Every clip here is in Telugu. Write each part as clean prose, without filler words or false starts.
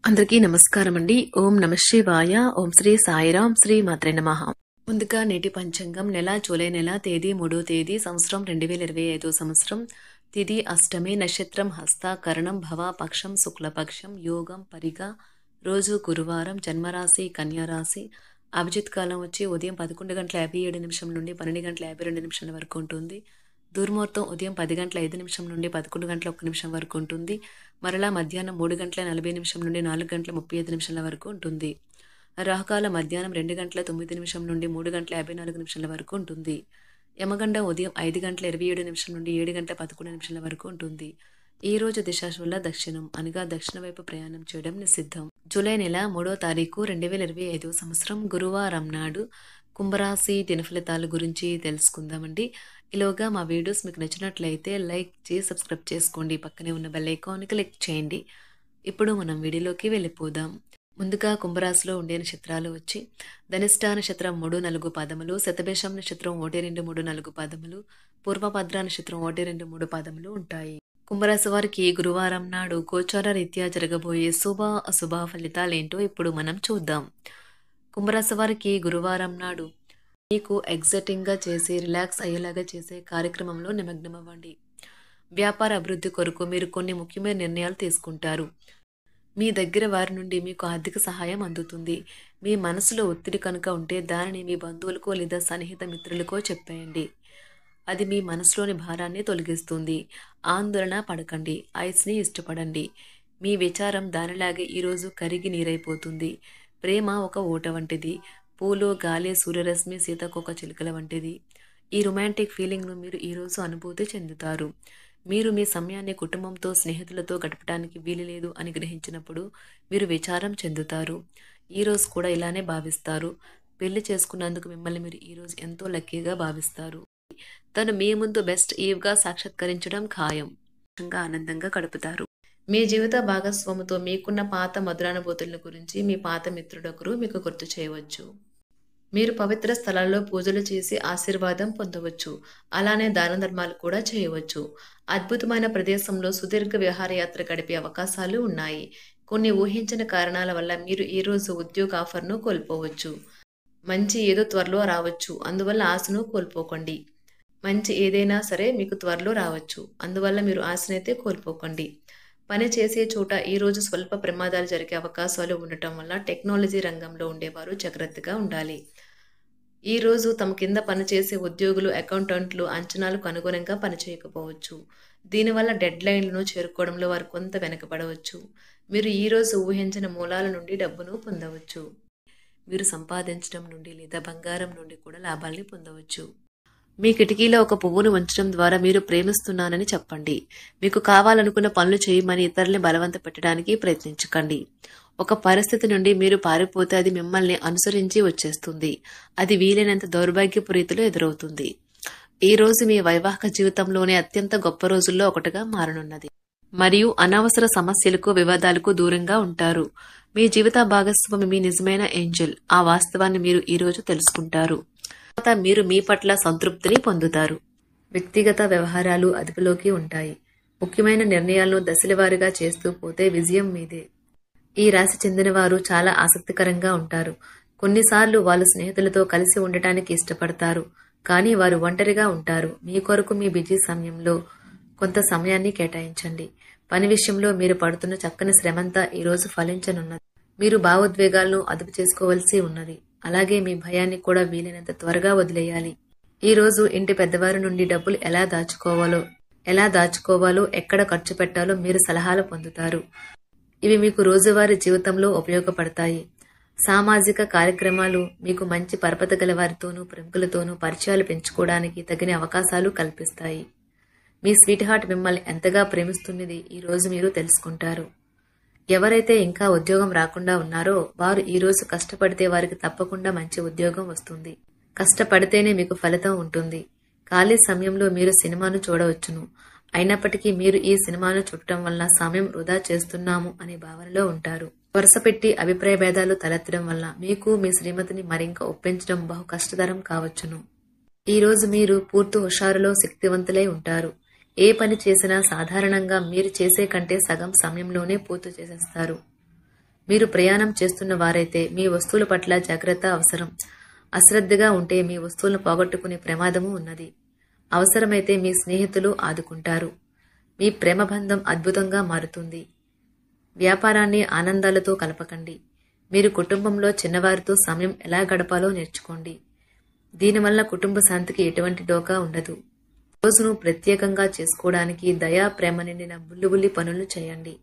అందరికీ నమస్కారం అండి. ఓం నమ శివాయ. ఓం శ్రీ సాయిరాం. శ్రీ మాత్రే నమః. ముందుగా నేటి పంచాంగం జూలై నెల తేదీ 3వ తేదీ సంవత్సరం 2025 సంవత్సరం. తిథి అష్టమి, నక్షత్రం హస్త, కరణం భవ, పక్షం శుక్లపక్షం, యోగం పరిగ, రోజు గురువారం, జన్మరాశి కన్యారాశి. అభిజిత్ కాలం వచ్చి ఉదయం 11:57 నుండి 12:52 వరకు ఉంటుంది. దుర్ముహూర్తం ఉదయం 10:05 నుండి 11:01 వరకు ఉంటుంది. మరలా మధ్యాహ్నం 3:40 నుండి 4:35 వరకు ఉంటుంది. రాహుకాలం మధ్యాహ్నం 2:09 నుండి 3:54 వరకు ఉంటుంది. యమగండం ఉదయం 5:27 నుండి 7:11 వరకు ఉంటుంది. ఈ రోజు దిశాశూల దక్షిణం అనగా దక్షిణ వైపు ప్రయాణం చేయడం నిషిద్ధం. జూలై నెల 3వ తారీఖు 2025 సంవత్సరం గురువారం నాడు కుంభరాశి దినఫలితాల గురించి తెలుసుకుందామండి. ఈలోగా మా వీడియోస్ మీకు నచ్చినట్లయితే లైక్ చేసి సబ్స్క్రైబ్ చేసుకోండి. పక్కనే ఉన్న బెల్ ఐకాన్ని క్లిక్ చేయండి. ఇప్పుడు మనం వీడియోలోకి వెళ్ళిపోదాం. ముందుగా కుంభరాశిలో ఉండే నక్షత్రాలు వచ్చి ధనిష్ఠ నక్షత్రం 3-4 పాదములు, శతభిషం నక్షత్రం 1-2-3-4 పాదములు, పూర్వభద్ర నక్షత్రం 1-2-3 పాదములు ఉంటాయి. కుంభరాశి వారికి గురువారం నాడు గోచార రీత్యా జరగబోయే శుభ అశుభ ఫలితాలేంటో ఇప్పుడు మనం చూద్దాం. కుంభరాశి వారికి గురువారం నాడు మీకు ఎగ్జైటింగ్గా చేసి రిలాక్స్ అయ్యేలాగా చేసే కార్యక్రమంలో నిమగ్నమవ్వండి. వ్యాపార అభివృద్ధి కొరకు మీరు కొన్ని ముఖ్యమైన నిర్ణయాలు తీసుకుంటారు. మీ దగ్గర వారి నుండి మీకు ఆర్థిక సహాయం అందుతుంది. మీ మనసులో ఒత్తిడి కనుక ఉంటే దానిని మీ బంధువులకో లేదా సన్నిహిత మిత్రులకో చెప్పేయండి. అది మీ మనసులోని భారాన్ని తొలగిస్తుంది. ఆందోళన పడకండి. ఐస్ని ఇష్టపడండి. మీ విచారం దానిలాగే ఈరోజు కరిగి నీరైపోతుంది. ప్రేమ ఒక ఊట వంటిది. పూలు, గాలి, సూర్యరశ్మి, సీతాకోక చిలుకల వంటిది. ఈ రొమాంటిక్ ఫీలింగ్ను మీరు ఈరోజు అనుభూతి చెందుతారు. మీరు మీ సమయాన్ని కుటుంబంతో, స్నేహితులతో గడపడానికి వీలు లేదు అని గ్రహించినప్పుడు మీరు విచారం చెందుతారు. ఈరోజు కూడా ఇలానే భావిస్తారు. పెళ్లి చేసుకున్నందుకు మిమ్మల్ని మీరు ఈరోజు ఎంతో లక్కీగా భావిస్తారు. తను మీ ముందు బెస్ట్ ఈవ్గా సాక్షాత్కరించడం ఖాయం. ఆనందంగా గడుపుతారు. మీ జీవిత భాగస్వామితో మీకున్న పాత మధురానుభూతుల గురించి మీ పాత మిత్రుడొకరు మీకు గుర్తు చేయవచ్చు. మీరు పవిత్ర స్థలాల్లో పూజలు చేసి ఆశీర్వాదం పొందవచ్చు. అలానే దాన ధర్మాలు కూడా చేయవచ్చు. అద్భుతమైన ప్రదేశంలో సుదీర్ఘ విహారయాత్ర గడిపే అవకాశాలు ఉన్నాయి. కొన్ని ఊహించిన కారణాల వల్ల మీరు ఈరోజు ఉద్యోగ ఆఫర్ను కోల్పోవచ్చు. మంచి ఏదో త్వరలో రావచ్చు, అందువల్ల ఆశను కోల్పోకండి. మంచి ఏదైనా సరే మీకు త్వరలో రావచ్చు, అందువల్ల మీరు ఆశనైతే కోల్పోకండి. పని చేసే చోట ఈరోజు స్వల్ప ప్రమాదాలు జరిగే అవకాశాలు ఉండటం వల్ల టెక్నాలజీ రంగంలో ఉండేవారు జాగ్రత్తగా ఉండాలి. ఈరోజు తమ కింద పనిచేసే ఉద్యోగులు, అకౌంటెంట్లు అంచనాలకు అనుగుణంగా పనిచేయకపోవచ్చు. దీనివల్ల డెడ్ లైన్లను చేరుకోవడంలో వారు కొంత వెనకబడవచ్చు. మీరు ఈరోజు ఊహించిన మూలాల నుండి డబ్బును పొందవచ్చు. మీరు సంపాదించడం నుండి లేదా బంగారం నుండి కూడా లాభాల్ని పొందవచ్చు. మీ కిటికీలో ఒక పువ్వును ఉంచడం ద్వారా మీరు ప్రేమిస్తున్నానని చెప్పండి. మీకు కావాలనుకున్న పనులు చేయమని ఇతరుల్ని బలవంత పెట్టడానికి ప్రయత్నించకండి. ఒక పరిస్థితి నుండి మీరు పారిపోతే అది మిమ్మల్ని అనుసరించి వచ్చేస్తుంది. అది వీలైనంత దౌర్భాగ్యపు రీతిలో ఎదురవుతుంది. ఈ రోజు మీ వైవాహిక జీవితంలోనే అత్యంత గొప్ప రోజుల్లో ఒకటిగా మారనున్నది. మరియు అనవసర సమస్యలకు, వివాదాలకు దూరంగా ఉంటారు. మీ జీవిత భాగస్వామి మీ నిజమైన ఏంజెల్. ఆ వాస్తవాన్ని మీరు ఈరోజు తెలుసుకుంటారు. మీరు మీ పట్ల సంతృప్తిని పొందుతారు. వ్యక్తిగత వ్యవహారాలు అదుపులోకి ఉంటాయి. ముఖ్యమైన నిర్ణయాలను దశలవారీగా చేస్తూ పోతే విజయం మీదే. ఈ రాశి చెందిన వారు చాలా ఆసక్తికరంగా ఉంటారు. కొన్నిసార్లు వాళ్ళు స్నేహితులతో కలిసి ఉండటానికి ఇష్టపడతారు, కానీ వారు ఒంటరిగా ఉంటారు. మీ కొరకు మీ బిజీ సమయంలో కొంత సమయాన్ని కేటాయించండి. పని విషయంలో మీరు పడుతున్న చక్కని శ్రమంతా ఈరోజు ఫలించనున్నది. మీరు భావోద్వేగాలను అదుపు చేసుకోవలసి ఉన్నది. అలాగే మీ భయాన్ని కూడా వీలైనంత త్వరగా వదిలేయాలి. ఈ రోజు ఇంటి పెద్దవారి నుండి డబ్బులు ఎలా దాచుకోవాలో, ఎక్కడ ఖర్చు పెట్టాలో మీరు సలహాలు పొందుతారు. ఇవి మీకు రోజువారీ జీవితంలో ఉపయోగపడతాయి. సామాజిక కార్యక్రమాలు మీకు మంచి పరపతి గల వారితోనూ, ప్రముఖులతోనూ పరిచయాలు పెంచుకోవడానికి తగిన అవకాశాలు కల్పిస్తాయి. మీ స్వీట్ హార్ట్ మిమ్మల్ని ఎంతగా ప్రేమిస్తున్నది ఈ రోజు మీరు తెలుసుకుంటారు. ఎవరైతే ఇంకా ఉద్యోగం రాకుండా ఉన్నారో వారు ఈ రోజు కష్టపడితే వారికి తప్పకుండా మంచి ఉద్యోగం వస్తుంది. కష్టపడితేనే మీకు ఫలితం ఉంటుంది. ఖాళీ సమయంలో మీరు సినిమాను చూడవచ్చును. అయినప్పటికీ మీరు ఈ సినిమాను చూడటం వల్ల సమయం వృధా చేస్తున్నాము అనే భావనలో ఉంటారు. వరుసపెట్టి అభిప్రాయ భేదాలు తలెత్తడం వల్ల మీకు మీ శ్రీమతిని మరింక ఒప్పించడం బహు కష్టతరం కావచ్చును. ఈ రోజు మీరు పూర్తి హుషారులో శక్తివంతులై ఉంటారు. ఏ పని చేసినా సాధారణంగా మీరు చేసే కంటే సగం సమయంలోనే పూర్తి చేసేస్తారు. మీరు ప్రయాణం చేస్తున్న వారైతే మీ వస్తువుల పట్ల జాగ్రత్త అవసరం. అశ్రద్ధగా ఉంటే మీ వస్తువులను పోగొట్టుకునే ప్రమాదము ఉన్నది. అవసరమైతే మీ స్నేహితులు ఆదుకుంటారు. మీ ప్రేమ బంధం అద్భుతంగా మారుతుంది. వ్యాపారాన్ని ఆనందాలతో కలపకండి. మీరు కుటుంబంలో చిన్నవారితో సమయం ఎలా గడపాలో నేర్చుకోండి. దీనివల్ల కుటుంబ శాంతికి ఎటువంటి డోకా ఉండదు. రోజును ప్రత్యేకంగా చేసుకోవడానికి దయా ప్రేమ నిండిన బుల్లిబుల్లి పనులు చేయండి.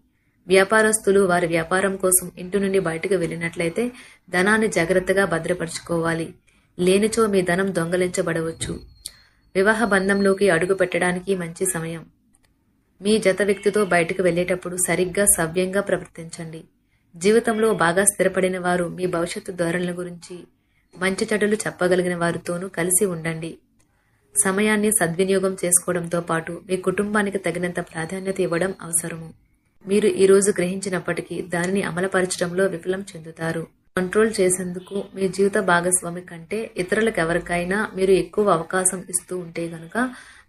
వ్యాపారస్తులు వారి వ్యాపారం కోసం ఇంటి నుండి బయటకు వెళ్ళినట్లయితే ధనాన్ని జాగ్రత్తగా భద్రపరుచుకోవాలి. లేనిచో మీ ధనం దొంగలించబడవచ్చు. వివాహ బంధంలోకి అడుగు పెట్టడానికి మంచి సమయం. మీ జత వ్యక్తితో బయటకు వెళ్లేటప్పుడు సరిగ్గా సవ్యంగా ప్రవర్తించండి. జీవితంలో బాగా స్థిరపడిన వారు మీ భవిష్యత్తు ధోరణుల గురించి మంచి చెడులు చెప్పగలిగిన వారితోనూ కలిసి ఉండండి. సమయాన్ని సద్వినియోగం చేసుకోవడంతో పాటు మీ కుటుంబానికి తగినంత ప్రాధాన్యత ఇవ్వడం అవసరము. మీరు ఈ రోజు గ్రహించినప్పటికీ దానిని అమలుపరచడంలో విఫలం చెందుతారు. కంట్రోల్ చేసేందుకు మీ జీవిత భాగస్వామి కంటే ఇతరులకు ఎవరికైనా మీరు ఎక్కువ అవకాశం ఇస్తూ ఉంటే గనుక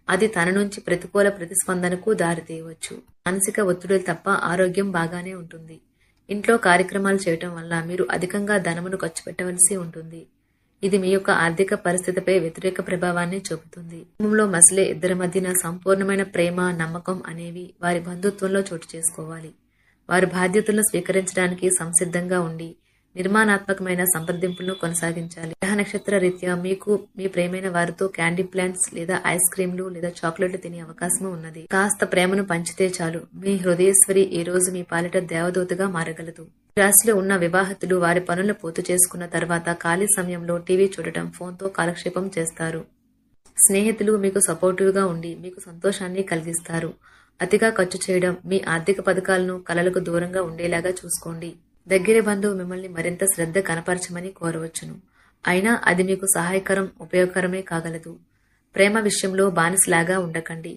అది తన నుంచి ప్రతికూల ప్రతిస్పందనకు దారితీయవచ్చు. మానసిక ఒత్తిడులు తప్ప ఆరోగ్యం బాగానే ఉంటుంది. ఇంట్లో కార్యక్రమాలు చేయటం వల్ల మీరు అధికంగా ధనమును ఖర్చు పెట్టవలసి ఉంటుంది. ఇది మీ యొక్క ఆర్థిక పరిస్థితిపై వ్యతిరేక ప్రభావాన్ని చూపుతుంది. కుటుంబంలో మసలే ఇద్దరి మధ్యన సంపూర్ణమైన ప్రేమ, నమ్మకం అనేవి వారి బంధుత్వంలో చోటు చేసుకోవాలి. వారి బాధ్యతలను స్వీకరించడానికి సంసిద్ధంగా ఉండి నిర్మాణాత్మకమైన సంప్రదింపులను కొనసాగించాలి. గ్రహ నక్షత్ర రీత్యా మీకు మీ ప్రేమైన వారితో క్యాండీ ప్లాంట్స్ లేదా ఐస్ క్రీంలు లేదా చాక్లెట్లు తినే అవకాశం ఉన్నది. కాస్త ప్రేమను పంచితే చాలు మీ హృదయేశ్వరి ఈ రోజు మీ పాలిట దేవదూతగా మారగలదు. రాశిలో ఉన్న వివాహితులు వారి పనులను పూర్తి చేసుకున్న తర్వాత ఖాళీ సమయంలో టీవీ చూడటం, ఫోన్తో కాలక్షేపం చేస్తారు. స్నేహితులు మీకు సపోర్టివ్ గా ఉండి మీకు సంతోషాన్ని కలిగిస్తారు. అతిగా ఖర్చు చేయడం, మీ ఆర్థిక పథకాలను కలలకు దూరంగా ఉండేలాగా చూసుకోండి. దగ్గరి బంధువు మిమ్మల్ని మరింత శ్రద్ధ కనపరచమని కోరవచ్చును. అయినా అది మీకు సహాయకరం, ఉపయోగకరమే కాగలదు. ప్రేమ విషయంలో బానిసలాగా ఉండకండి.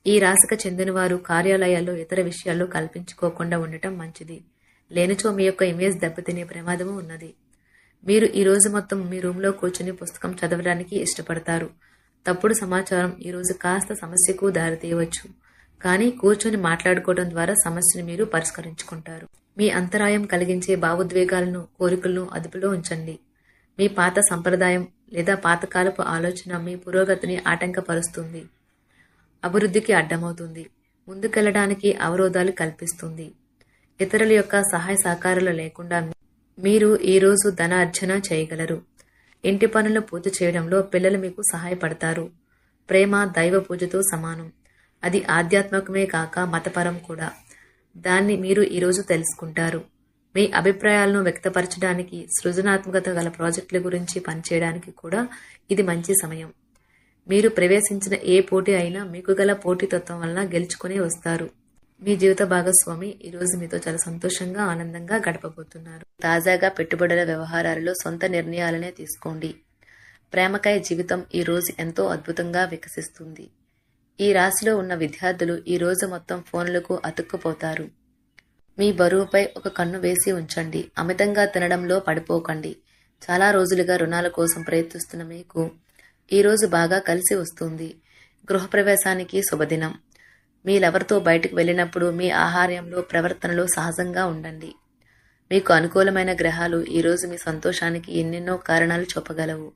ఈ రాశికి చెందిన వారు కార్యాలయాల్లో ఇతర విషయాల్లో కల్పించుకోకుండా ఉండటం మంచిది. లేనిచో మీ యొక్క ఇమేజ్ దెబ్బతినే ప్రమాదము ఉన్నది. మీరు ఈ రోజు మొత్తం మీ రూమ్లో కూర్చుని పుస్తకం చదవడానికి ఇష్టపడతారు. తప్పుడు సమాచారం ఈ రోజు కాస్త సమస్యకు దారితీయవచ్చు. కానీ కూర్చొని మాట్లాడుకోవడం ద్వారా సమస్యను మీరు పరిష్కరించుకుంటారు. మీ అంతరాయం కలిగించే భావోద్వేగాలను, కోరికలను అదుపులో ఉంచండి. మీ పాత సంప్రదాయం లేదా పాతకాలపు ఆలోచన మీ పురోగతిని ఆటంకపరుస్తుంది, అభివృద్ధికి అడ్డమవుతుంది, ముందుకెళ్లడానికి అవరోధాలు కల్పిస్తుంది. ఇతరుల యొక్క సహాయ సహకారాలు లేకుండా మీరు ఈ రోజు ధనార్జన చేయగలరు. ఇంటి పనులు పూర్తి చేయడంలో పిల్లలు మీకు సహాయపడతారు. ప్రేమ దైవ పూజతో సమానం. అది ఆధ్యాత్మికమే కాక మతపరం కూడా. దాన్ని మీరు ఈరోజు తెలుసుకుంటారు. మీ అభిప్రాయాలను వ్యక్తపరచడానికి, సృజనాత్మకత గల ప్రాజెక్టుల గురించి పనిచేయడానికి కూడా ఇది మంచి సమయం. మీరు ప్రవేశించిన ఏ పోటీ అయినా మీకు గల పోటీతత్వం వలన గెలుచుకునే వస్తారు. మీ జీవిత భాగస్వామి ఈరోజు మీతో చాలా సంతోషంగా, ఆనందంగా గడపబోతున్నారు. తాజాగా పెట్టుబడుల వ్యవహారాలలో సొంత నిర్ణయాలనే తీసుకోండి. ప్రేమకాయ జీవితం ఈ రోజు ఎంతో అద్భుతంగా వికసిస్తుంది. ఈ రాశిలో ఉన్న విద్యార్థులు ఈ రోజు మొత్తం ఫోన్లకు అతుక్కుపోతారు. మీ బరువుపై ఒక కన్ను వేసి ఉంచండి. అమితంగా తినడంలో పడిపోకండి. చాలా రోజులుగా రుణాల కోసం ప్రయత్నిస్తున్న మీకు ఈ రోజు బాగా కలిసి వస్తుంది. గృహప్రవేశానికి శుభదినం. మీరెవరితో బయటకు వెళ్ళినప్పుడు మీ ఆహార్యంలో, ప్రవర్తనలో సహజంగా ఉండండి. మీకు అనుకూలమైన గ్రహాలు ఈ రోజు మీ సంతోషానికి ఎన్నెన్నో కారణాలు చూపగలవు.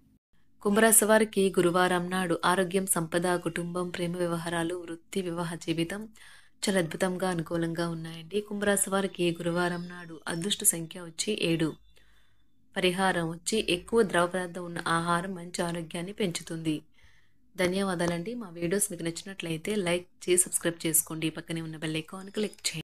కుంభరాశి వారికి గురువారం నాడు ఆరోగ్యం, సంపద, కుటుంబం, ప్రేమ వ్యవహారాలు, వృత్తి, వివాహ జీవితం చాలా అద్భుతంగా, అనుకూలంగా ఉన్నాయండి. కుంభరాశి వారికి గురువారం నాడు అదృష్ట సంఖ్య వచ్చి 7. పరిహారం వచ్చి ఎక్కువ ద్రవ పదార్థం ఉన్న ఆహారం మంచి ఆరోగ్యాన్ని పెంచుతుంది. ధన్యవాదాలండి. మా వీడియోస్ మీకు నచ్చినట్లయితే లైక్ చేసి సబ్స్క్రైబ్ చేసుకోండి. పక్కనే ఉన్న బెల్ ఐకాన్ క్లిక్ చేయండి.